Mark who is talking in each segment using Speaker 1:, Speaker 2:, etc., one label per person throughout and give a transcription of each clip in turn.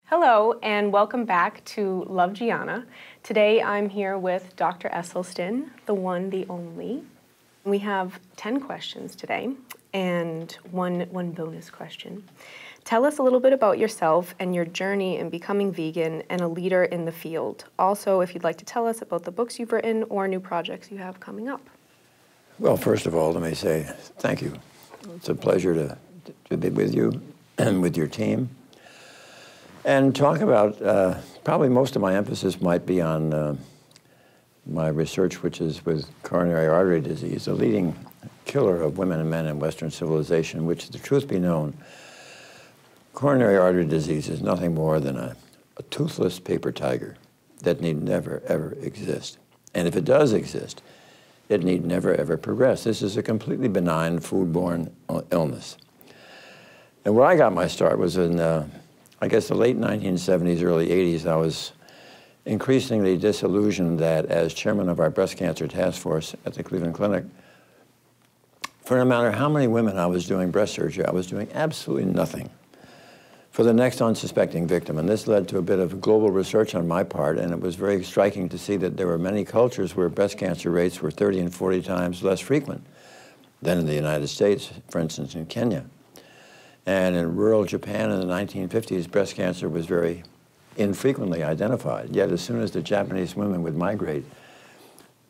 Speaker 1: Hello and welcome back to Love Gianna. Today I'm here with Dr. Esselstyn, the one, the only. We have 10 questions today and one bonus question. Tell us a little bit about yourself and your journey in becoming vegan and a leader in the field. Also, if you'd like to tell us about the books you've written or new projects you have coming up.
Speaker 2: Well, first of all, let me say thank you. It's a pleasure to be with you and with your team. And talk about, probably most of my emphasis might be on my research, which is with coronary artery disease, a leading killer of women and men in Western civilization, which, the truth be known, coronary artery disease is nothing more than a toothless paper tiger that need never, ever exist. And if it does exist, it need never, ever progress. This is a completely benign foodborne illness. And where I got my start was in I guess the late 1970s, early 80s. I was increasingly disillusioned that as chairman of our breast cancer task force at the Cleveland Clinic, for no matter how many women I was doing breast surgery, I was doing absolutely nothing for the next unsuspecting victim. And this led to a bit of global research on my part, and it was very striking to see that there were many cultures where breast cancer rates were 30 and 40 times less frequent than in the United States, for instance, in Kenya. And in rural Japan in the 1950s, breast cancer was very infrequently identified. Yet as soon as the Japanese women would migrate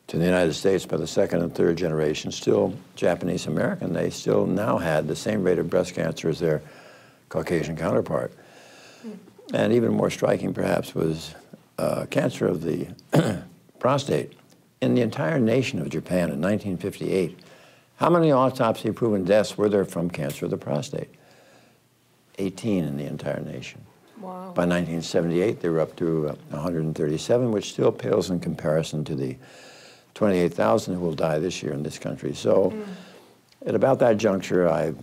Speaker 2: to the United States by the second and third generation, still Japanese American, they still now had the same rate of breast cancer as their Caucasian counterpart. And even more striking, perhaps, was cancer of the prostate. In the entire nation of Japan in 1958, how many autopsy-proven deaths were there from cancer of the prostate? 18 in the entire nation.
Speaker 1: Wow.
Speaker 2: By 1978, they were up to 137, which still pales in comparison to the 28,000 who will die this year in this country. So at about that juncture, I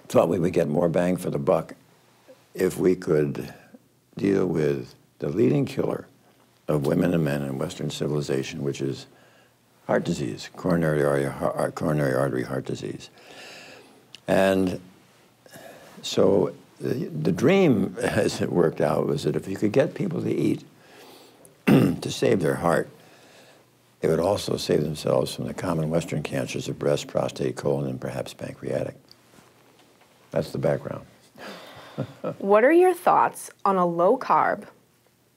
Speaker 2: thought we would get more bang for the buck if we could deal with the leading killer of women and men in Western civilization, which is heart disease, coronary artery heart disease. And so the dream, as it worked out, was that if you could get people to eat to save their heart, they would also save themselves from the common Western cancers of breast, prostate, colon, and perhaps pancreatic. That's the background.
Speaker 1: What are your thoughts on a low-carb,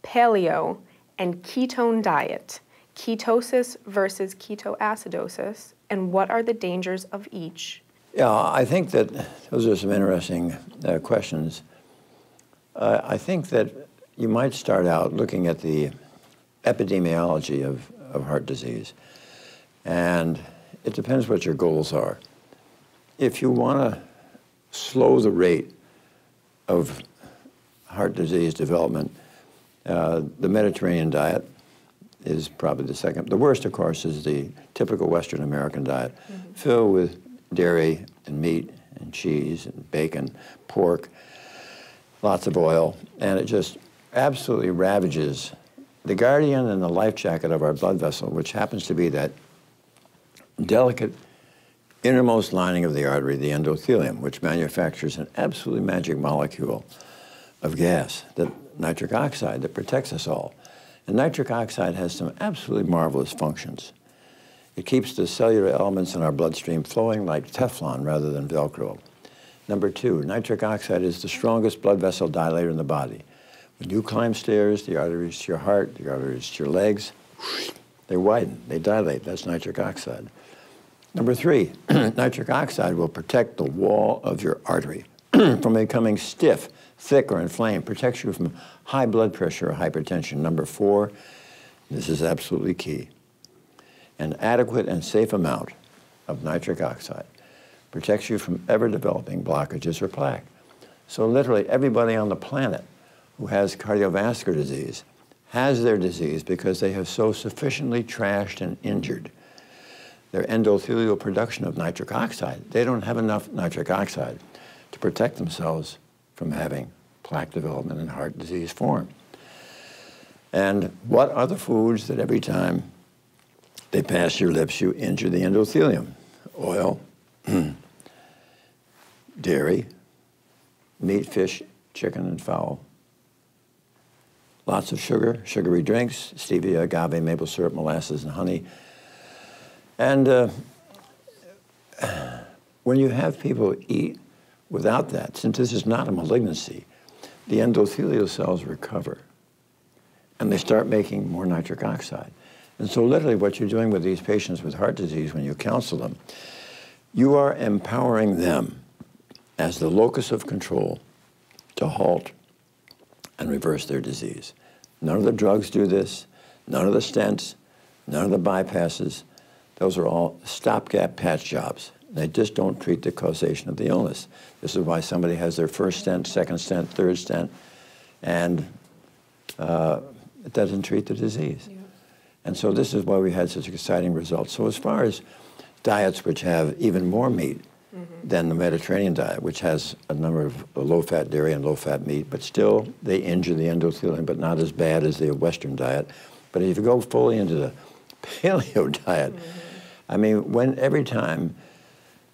Speaker 1: paleo, and ketone diet, ketosis versus ketoacidosis, and what are the dangers of each?
Speaker 2: Yeah, I think that those are some interesting questions. I think that you might start out looking at the epidemiology of heart disease, and it depends what your goals are. If you want to slow the rate of heart disease development, the Mediterranean diet is probably the second. The worst, of course, is the typical Western American diet, filled with dairy and meat and cheese and bacon, pork, lots of oil, and it just absolutely ravages the guardian and the life jacket of our blood vessel, which happens to be that delicate innermost lining of the artery, the endothelium, which manufactures an absolutely magic molecule of gas, the nitric oxide, that protects us all. And nitric oxide has some absolutely marvelous functions. It keeps the cellular elements in our bloodstream flowing like Teflon rather than Velcro. Number two, nitric oxide is the strongest blood vessel dilator in the body. When you climb stairs, the arteries to your heart, the arteries to your legs, they widen, they dilate. That's nitric oxide. Number three, nitric oxide will protect the wall of your artery from becoming stiff, thick, or inflamed. Protects you from high blood pressure or hypertension. Number four, this is absolutely key. An adequate and safe amount of nitric oxide protects you from ever developing blockages or plaque. So literally everybody on the planet who has cardiovascular disease has their disease because they have so sufficiently trashed and injured their endothelial production of nitric oxide. They don't have enough nitric oxide to protect themselves from having plaque development and heart disease form. And what are the foods that every time they pass your lips, you injure the endothelium? Oil, dairy, meat, fish, chicken and fowl. Lots of sugar, sugary drinks, stevia, agave, maple syrup, molasses, and honey. And when you have people eat without that, since this is not a malignancy, the endothelial cells recover, and they start making more nitric oxide. And so literally what you're doing with these patients with heart disease when you counsel them, you are empowering them as the locus of control to halt and reverse their disease. None of the drugs do this, none of the stents, none of the bypasses. Those are all stopgap patch jobs. They just don't treat the causation of the illness. This is why somebody has their first stent, second stent, third stent, and it doesn't treat the disease. Yeah. And so this is why we had such exciting results. So as far as diets which have even more meat than the Mediterranean diet, which has a number of low-fat dairy and low-fat meat, but still they injure the endothelium, but not as bad as the Western diet. But if you go fully into the paleo diet, I mean, every time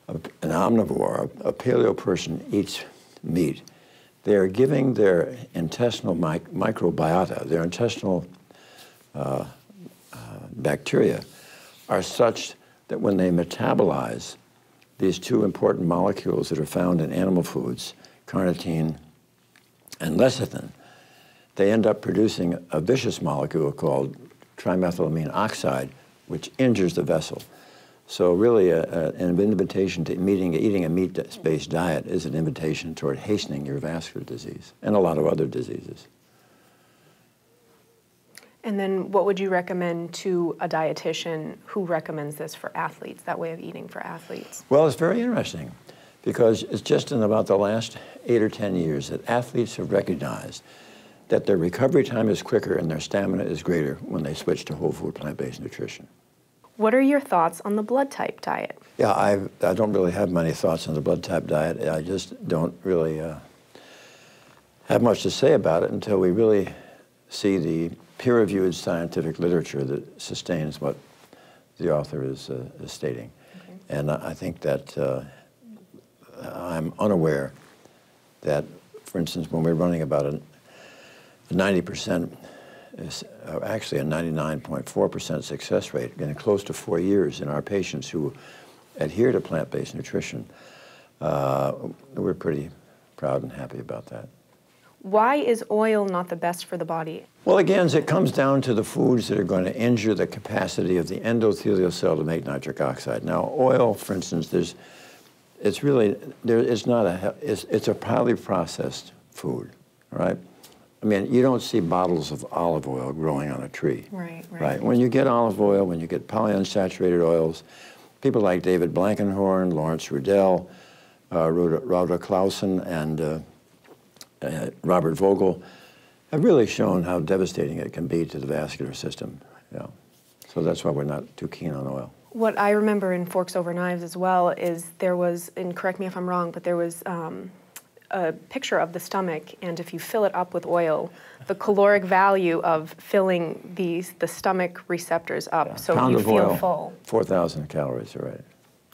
Speaker 2: an omnivore, a paleo person eats meat, they are giving their intestinal microbiota, their intestinal bacteria, are such that when they metabolize these two important molecules that are found in animal foods, carnitine and lecithin, they end up producing a vicious molecule called trimethylamine oxide, which injures the vessel. So really an invitation to eating a meat-based diet is an invitation toward hastening your vascular disease and a lot of other diseases.
Speaker 1: And then what would you recommend to a dietitian who recommends this for athletes, that way of eating for athletes?
Speaker 2: Well, it's very interesting because it's just in about the last 8 or 10 years that athletes have recognized that their recovery time is quicker and their stamina is greater when they switch to whole food plant-based nutrition.
Speaker 1: What are your thoughts on the blood type diet?
Speaker 2: Yeah, I don't really have many thoughts on the blood type diet. I just don't really have much to say about it until we really see the peer-reviewed scientific literature that sustains what the author is stating. Okay. And I think that I'm unaware that, for instance, when we're running about a 90%, actually a 99.4% success rate, getting close to 4 years in our patients who adhere to plant-based nutrition, we're pretty proud and happy about that.
Speaker 1: Why is oil not the best for the body?
Speaker 2: Well, again, it comes down to the foods that are going to injure the capacity of the endothelial cell to make nitric oxide. Now, oil, for instance, it's a highly processed food, right? I mean, you don't see bottles of olive oil growing on a tree. Right. When you get olive oil, when you get polyunsaturated oils, people like David Blankenhorn, Lawrence Rudell, Rhoda Clausen, and Robert Vogel have really shown how devastating it can be to the vascular system. Yeah. So that's why we're not too keen on oil.
Speaker 1: What I remember in Forks Over Knives as well is there was, and correct me if I'm wrong, but there was a picture of the stomach, and if you fill it up with oil, the caloric value of filling the stomach receptors up, so you feel full.
Speaker 2: 4,000 calories, right.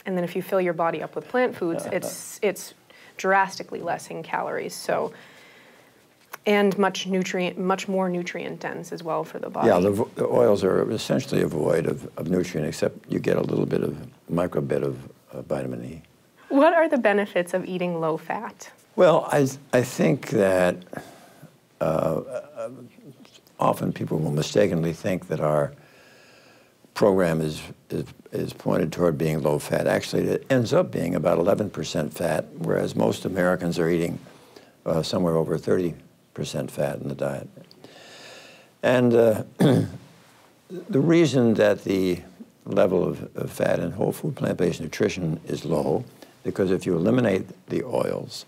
Speaker 1: And then if you fill your body up with plant foods, it's drastically less in calories. So, and much more nutrient dense as well for the body.
Speaker 2: Yeah, the oils are essentially void of nutrient, except you get a little bit of microbit of vitamin E.
Speaker 1: What are the benefits of eating low fat?
Speaker 2: Well, I think that often people will mistakenly think that our program is pointed toward being low fat. Actually, it ends up being about 11% fat, whereas most Americans are eating somewhere over 30% fat in the diet. And the reason that the level of fat in whole food plant-based nutrition is low, because if you eliminate the oils,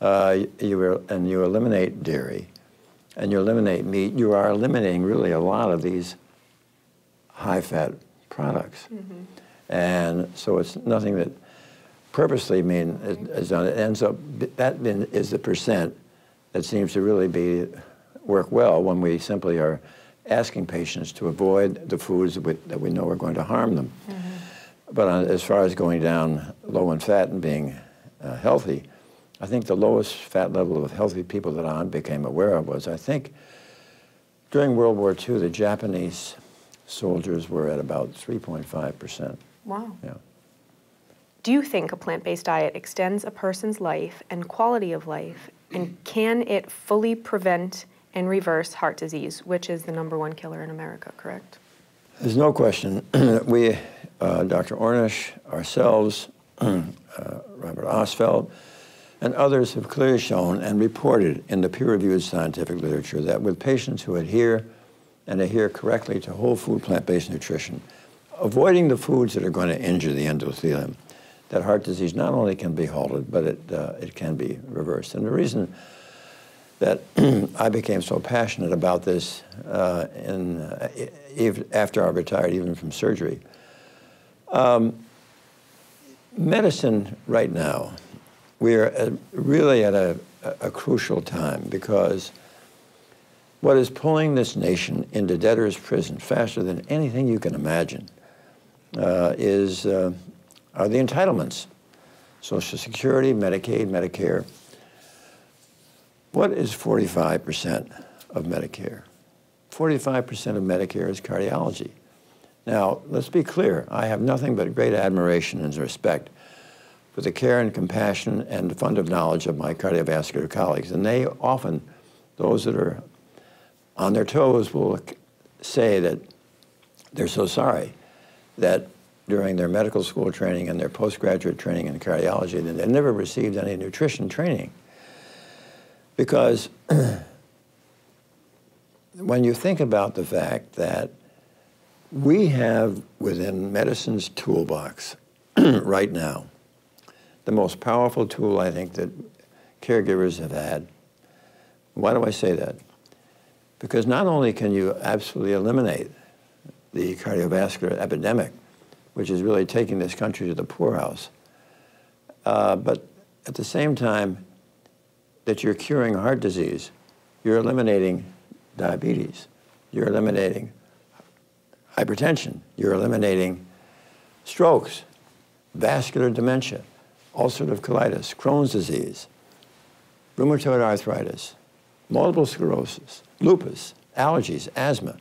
Speaker 2: you eliminate dairy, and you eliminate meat, you are eliminating really a lot of these high-fat products. And so it's nothing that purposely is done. It ends up, that is the percent that seems to really work well when we simply are asking patients to avoid the foods that we know are going to harm them. But as far as going down low in fat and being healthy, I think the lowest fat level of healthy people that I became aware of was, I think, during World War II, the Japanese soldiers were at about 3.5%.
Speaker 1: Wow.
Speaker 2: Yeah.
Speaker 1: Do you think a plant-based diet extends a person's life and quality of life, and can it fully prevent and reverse heart disease, which is the #1 killer in America, correct?
Speaker 2: There's no question. We, Dr. Ornish, ourselves, Robert Osfeld, and others have clearly shown and reported in the peer-reviewed scientific literature that with patients who adhere and adhere correctly to whole food plant-based nutrition, avoiding the foods that are going to injure the endothelium, that heart disease not only can be halted, but it can be reversed. And the reason that I became so passionate about this after I retired, even from surgery, medicine right now, we're really at a crucial time, because what is pulling this nation into debtor's prison faster than anything you can imagine are the entitlements. Social Security, Medicaid, Medicare. What is 45% of Medicare? 45% of Medicare is cardiology. Now, let's be clear. I have nothing but great admiration and respect for the care and compassion and the fund of knowledge of my cardiovascular colleagues. And they often, those that are on their toes, will say that they're so sorry that during their medical school training and their postgraduate training in cardiology, that they never received any nutrition training. Because when you think about the fact that we have within medicine's toolbox right now the most powerful tool, I think, that caregivers have had. Why do I say that? Because not only can you absolutely eliminate the cardiovascular epidemic, which is really taking this country to the poorhouse, but at the same time that you're curing heart disease, you're eliminating diabetes, you're eliminating hypertension, you're eliminating strokes, vascular dementia, ulcerative colitis, Crohn's disease, rheumatoid arthritis, multiple sclerosis, lupus, allergies, asthma,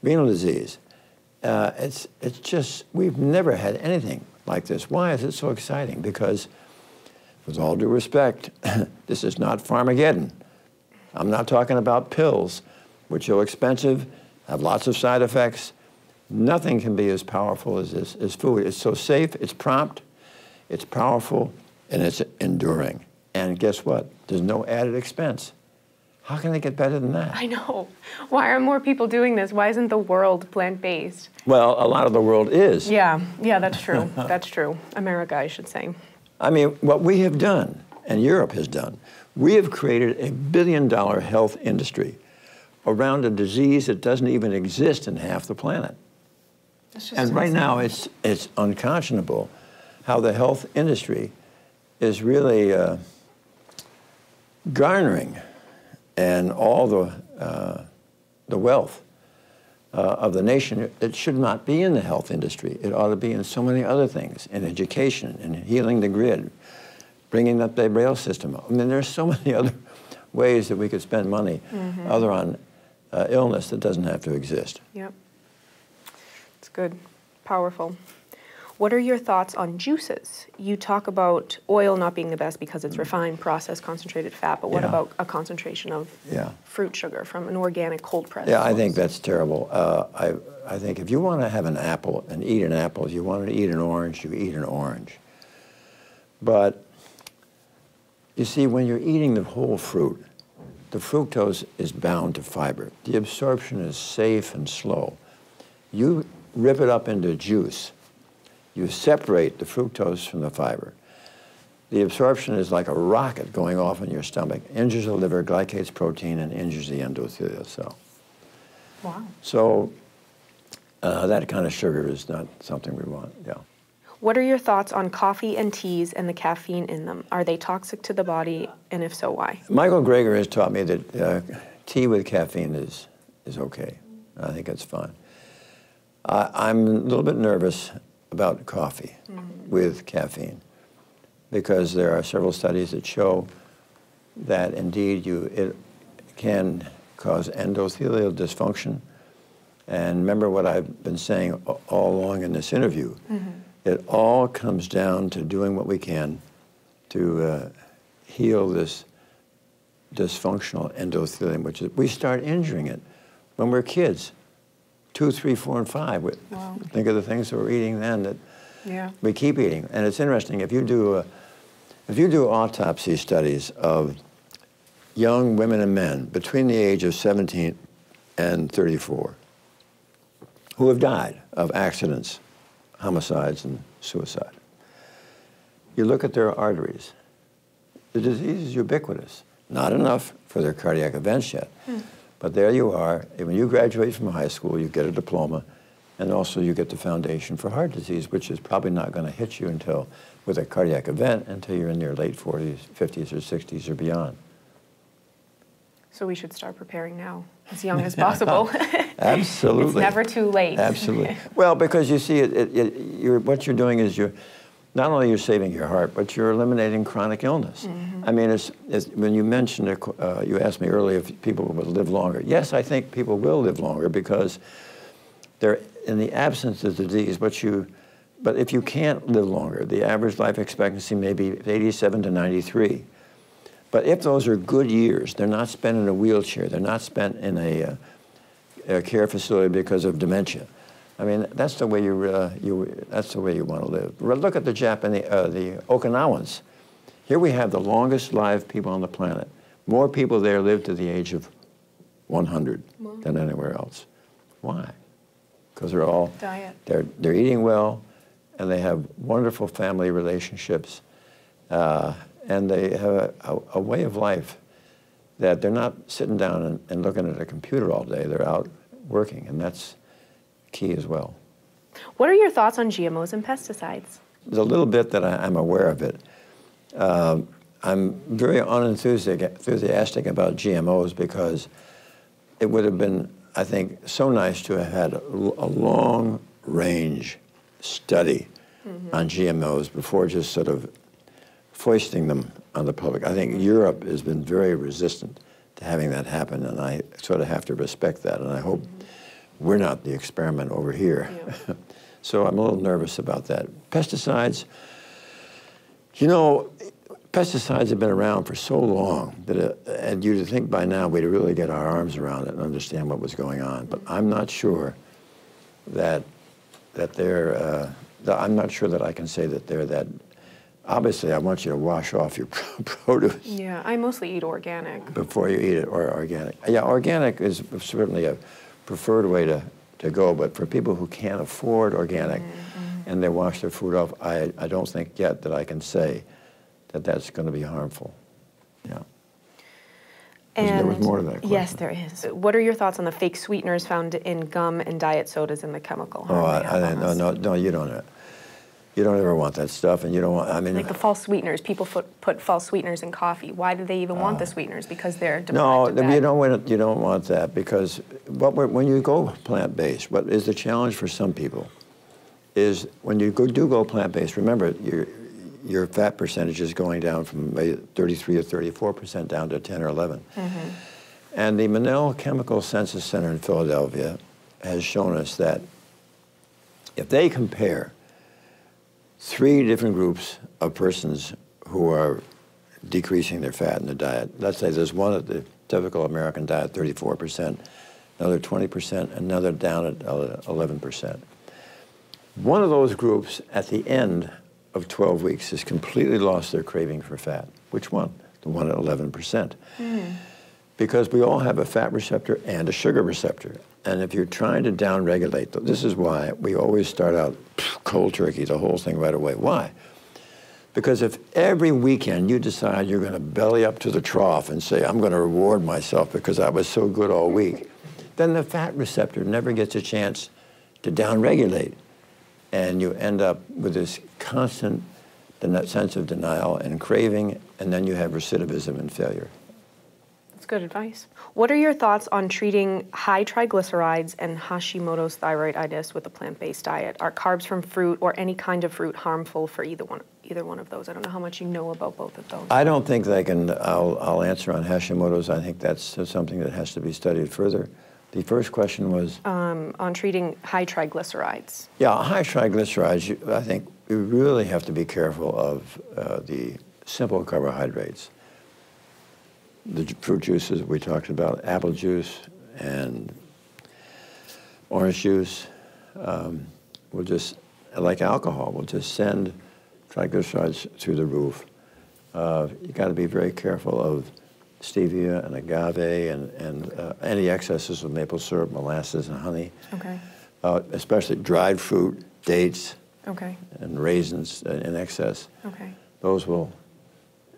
Speaker 2: renal disease. It's just, we've never had anything like this. Why is it so exciting? Because, with all due respect, this is not Pharmageddon. I'm not talking about pills, which are expensive, have lots of side effects. Nothing can be as powerful as this, as food. It's so safe, it's prompt, it's powerful, and it's enduring. And guess what? There's no added expense. How can it get better than that?
Speaker 1: I know. Why are more people doing this? Why isn't the world plant-based?
Speaker 2: Well, a lot of the world is.
Speaker 1: Yeah, that's true. That's true. America, I should say.
Speaker 2: I mean, what we have done, and Europe has done, we have created a billion-dollar health industry around a disease that doesn't even exist in half the planet. And right now, it's unconscionable how the health industry is really garnering and all the wealth of the nation. It should not be in the health industry. It ought to be in so many other things, in education, in healing the grid, bringing up the rail system. I mean, there's so many other ways that we could spend money other on illness that doesn't have to exist.
Speaker 1: Yep. It's good. Powerful. What are your thoughts on juices? You talk about oil not being the best because it's refined, processed, concentrated fat, but what about a concentration of fruit sugar from an organic cold press?
Speaker 2: Yeah, I think that's terrible. I think if you want to have an apple and eat an apple, if you want to eat an orange, you eat an orange. But you see, when you're eating the whole fruit, the fructose is bound to fiber. The absorption is safe and slow. You rip it up into juice. You separate the fructose from the fiber. The absorption is like a rocket going off in your stomach, injures the liver, glycates protein, and injures the endothelial cell.
Speaker 1: Wow.
Speaker 2: So that kind of sugar is not something we want, yeah.
Speaker 1: What are your thoughts on coffee and teas and the caffeine in them? Are they toxic to the body, and if so, why?
Speaker 2: Michael Greger has taught me that tea with caffeine is okay. I think it's fine. I'm a little bit nervous about coffee with caffeine. because there are several studies that show that indeed it can cause endothelial dysfunction. And remember what I've been saying all along in this interview. It all comes down to doing what we can to heal this dysfunctional endothelium, which is, we start injuring it when we're kids, 2, 3, 4, and 5.
Speaker 1: Wow.
Speaker 2: Think of the things that we're eating then that we keep eating. And it's interesting, if you do autopsy studies of young women and men between the age of 17 and 34 who have died of accidents, homicides, and suicide, you look at their arteries. The disease is ubiquitous. Not enough for their cardiac events yet. But there you are. When you graduate from high school, you get a diploma, and also you get the foundation for heart disease, which is probably not going to hit you until, with a cardiac event, until you're in your late 40s, 50s, or 60s, or beyond.
Speaker 1: So we should start preparing now, as young as possible.
Speaker 2: Absolutely.
Speaker 1: It's never too late.
Speaker 2: Absolutely. Well, because you see, what you're doing is not only you're saving your heart, but you're eliminating chronic illness. I mean, when you mentioned, you asked me earlier if people would live longer. Yes, I think people will live longer because they're in the absence of disease. But if you can't live longer, the average life expectancy may be 87 to 93. But if those are good years, they're not spent in a wheelchair, they're not spent in a care facility because of dementia. I mean, that's the way that's the way you want to live. Look at the the Okinawans. Here we have the longest lived people on the planet. More people there live to the age of 100 than anywhere else. Why? Because they're all
Speaker 1: diet.
Speaker 2: They're eating well, and they have wonderful family relationships, and they have a way of life that they're not sitting down and looking at a computer all day. They're out working, and that's key as well.
Speaker 1: What are your thoughts on GMOs and pesticides?
Speaker 2: There's a little bit that I'm aware of it. I'm very unenthusiastic about GMOs because it would have been, I think, so nice to have had a long-range study on GMOs before just sort of foisting them on the public. I think Europe has been very resistant to having that happen, and I sort of have to respect that, and I hope we're not the experiment over here. Yeah. So I'm a little nervous about that. Pesticides, you know, pesticides have been around for so long that, and you'd think by now we'd really get our arms around it and understand what was going on. But I'm not sure that I'm not sure that I can say that they're that. Obviously, I want you to wash off your produce.
Speaker 1: Yeah, I mostly eat organic.
Speaker 2: Before you eat it, or organic. Yeah, organic is certainly a preferred way to go, but for people who can't afford organic and they wash their food off, I don't think yet that I can say that that's going to be harmful. Yeah. And there was more to that question.
Speaker 1: Yes, there is. What are your thoughts on the fake sweeteners found in gum and diet sodas and the chemical harm?
Speaker 2: No, you don't. You don't ever want that stuff, and you don't want. I mean,
Speaker 1: like the false sweeteners. People put false sweeteners in coffee. Why do they even want the sweeteners? Because they're
Speaker 2: no. You don't want that because when you go plant-based, what is the challenge for some people is when you do go plant-based. Remember, your fat percentage is going down from 33 or 34% down to 10 or 11. And the Monell Chemical Sensus Center in Philadelphia has shown us that if they compare 3 different groups of persons who are decreasing their fat in their diet. Let's say there's one at the typical American diet, 34%, another 20%, another down at 11%. One of those groups at the end of 12 weeks has completely lost their craving for fat. Which one? The one at 11%. Because we all have a fat receptor and a sugar receptor. And if you're trying to downregulate, this is why we always start out cold turkey, the whole thing right away. Why? Because if every weekend you decide you're going to belly up to the trough and say, I'm going to reward myself because I was so good all week, then the fat receptor never gets a chance to downregulate. And you end up with this constant sense of denial and craving, and then you have recidivism and failure.
Speaker 1: Good advice. What are your thoughts on treating high triglycerides and Hashimoto's thyroiditis with a plant-based diet? Are carbs from fruit or any kind of fruit harmful for either either one of those. I don't know how much you know about both of those.
Speaker 2: I don't think they can. I'll answer on Hashimoto's. I think that's something that has to be studied further. The first question was?
Speaker 1: On treating high triglycerides.
Speaker 2: Yeah, high triglycerides, I think we really have to be careful of the simple carbohydrates. The fruit juices we talked about, apple juice and orange juice, will just, like alcohol, will just send triglycerides through the roof. You got to be very careful of stevia and agave and any excesses of maple syrup, molasses, and honey.
Speaker 1: Okay.
Speaker 2: Especially dried fruit, dates,
Speaker 1: okay,
Speaker 2: and raisins in excess.
Speaker 1: Okay.
Speaker 2: Those will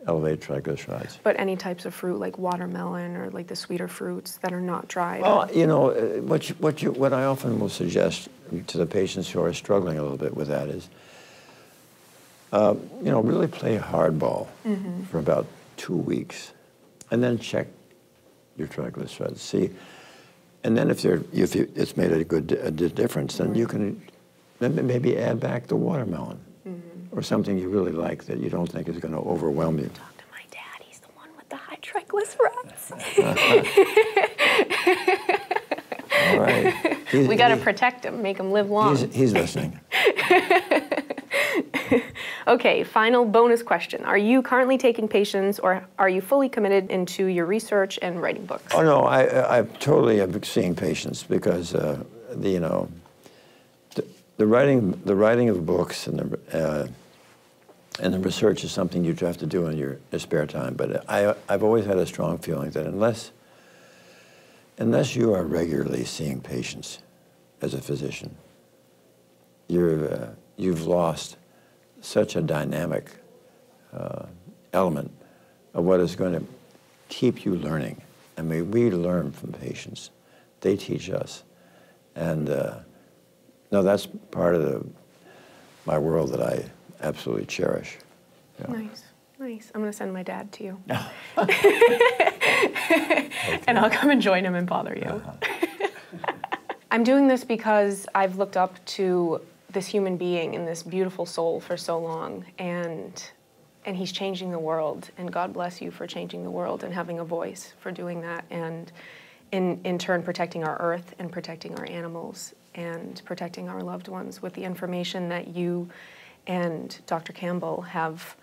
Speaker 2: elevate triglycerides.
Speaker 1: But any types of fruit, like watermelon or like the sweeter fruits that are not dried?
Speaker 2: Well, you know, what I often will suggest to the patients who are struggling a little bit with that is, you know, really play hardball for about 2 weeks, and then check your triglycerides. See, and then if it's made a good difference, then you can maybe add back the watermelon. Or something you really like that you don't think is going to overwhelm you.
Speaker 1: Talk to my dad. He's the one with the high triglycerides.
Speaker 2: All right.
Speaker 1: We got to protect him, make him live long.
Speaker 2: He's listening.
Speaker 1: Okay, final bonus question. Are you currently taking patients, or are you fully committed into your research and writing books?
Speaker 2: Oh, no, I totally am seeing patients because, you know, the writing of books and the research is something you have to do in your spare time. But I've always had a strong feeling that unless you are regularly seeing patients as a physician, you've lost such a dynamic element of what is going to keep you learning. I mean, we learn from patients; they teach us, and. No, that's part of my world that I absolutely cherish. Yeah.
Speaker 1: Nice, nice. I'm going to send my dad to you. And I'll come and join him and bother you. I'm doing this because I've looked up to this human being and this beautiful soul for so long, and he's changing the world, and God bless you for changing the world and having a voice for doing that, and in turn protecting our earth and protecting our animals and protecting our loved ones with the information that you and Dr. Campbell have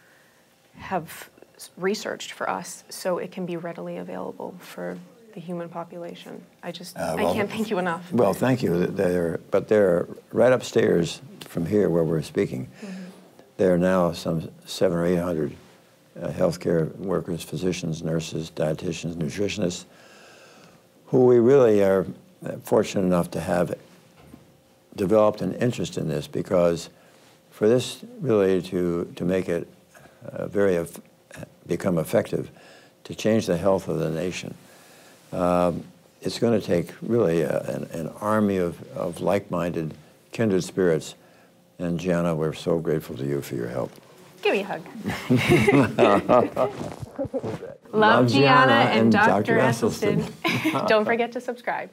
Speaker 1: researched for us, so it can be readily available for the human population. I can't thank you enough.
Speaker 2: Well, thank you. They're right upstairs from here where we're speaking. There are now some 700 or 800 healthcare workers, physicians, nurses, dietitians, nutritionists, who we really are fortunate enough to have developed an interest in this, because for this really to make it become effective, to change the health of the nation, it's going to take really an army of like-minded, kindred spirits. And Gianna, we're so grateful to you for your help.
Speaker 1: Give me a hug. Love Gianna and Dr. Esselstyn. Don't forget to subscribe.